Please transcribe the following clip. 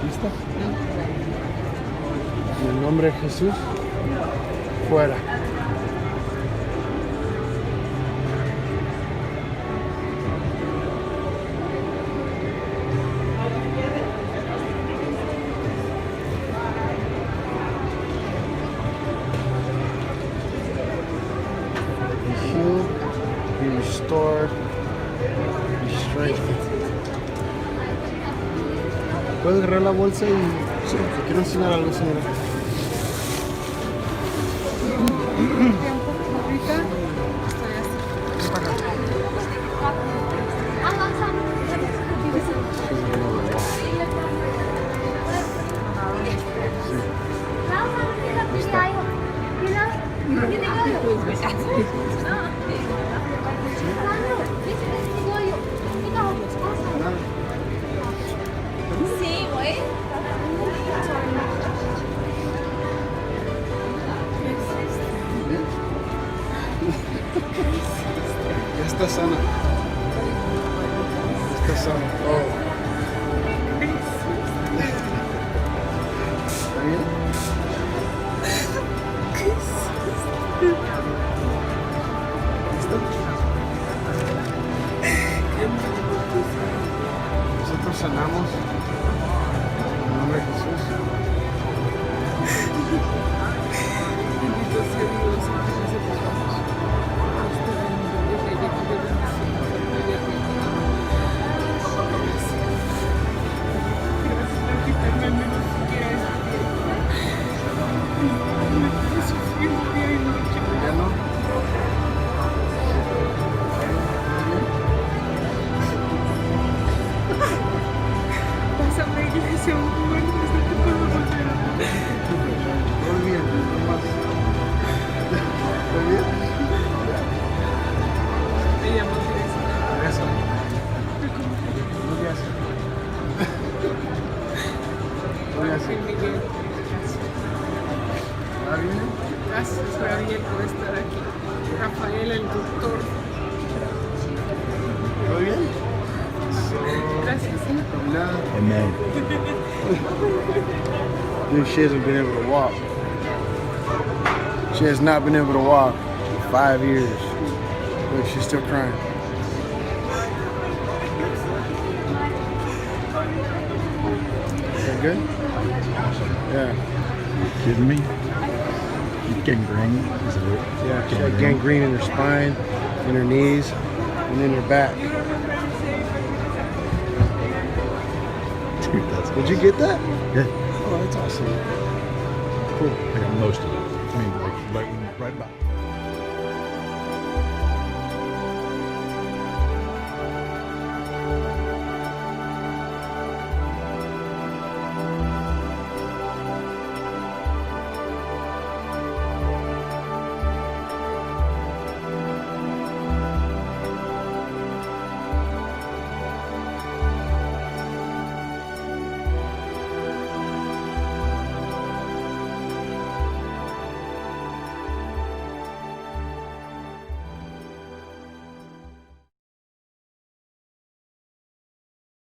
¿Listo? En el nombre de Jesús, fuera. Be healed, be restored, be strengthened. ¿Puedes agarrar la bolsa y te quiero enseñar algo, señora? Sí, güey. Ya está sana. Ya está sana. Oh. ¿Está bien? ¿Listo? Nosotros sanamos en el nombre de Jesús. Bendito sea Dios, que sepamos. Gracias por quitarme al menos siquiera este día. Me quiero sufrir día y noche. ¿Ya no? Pásame, iglesia, un momento hasta que puedo volver a ver. Muy bien, nomás. ¿Está bien? Me llamo Teresa. Eso. Muy bien. Muy bien. Soy Miguel. ¿Está bien? Gracias, Gabriel, por estar aquí. Rafael, el doctor. ¿Muy bien? Gracias. Nada. Amen. Dude, she hasn't been able to walk. She has not been able to walk for 5 years. Look, she's still crying. Is that good? Yeah. Kidding me? Gangrene? Is it? Yeah, she had gangrene in her spine, in her knees, and in her back. Dude, that's Did you get that? Yeah, Oh, that's awesome. Cool. I got most of it. I mean, like right about.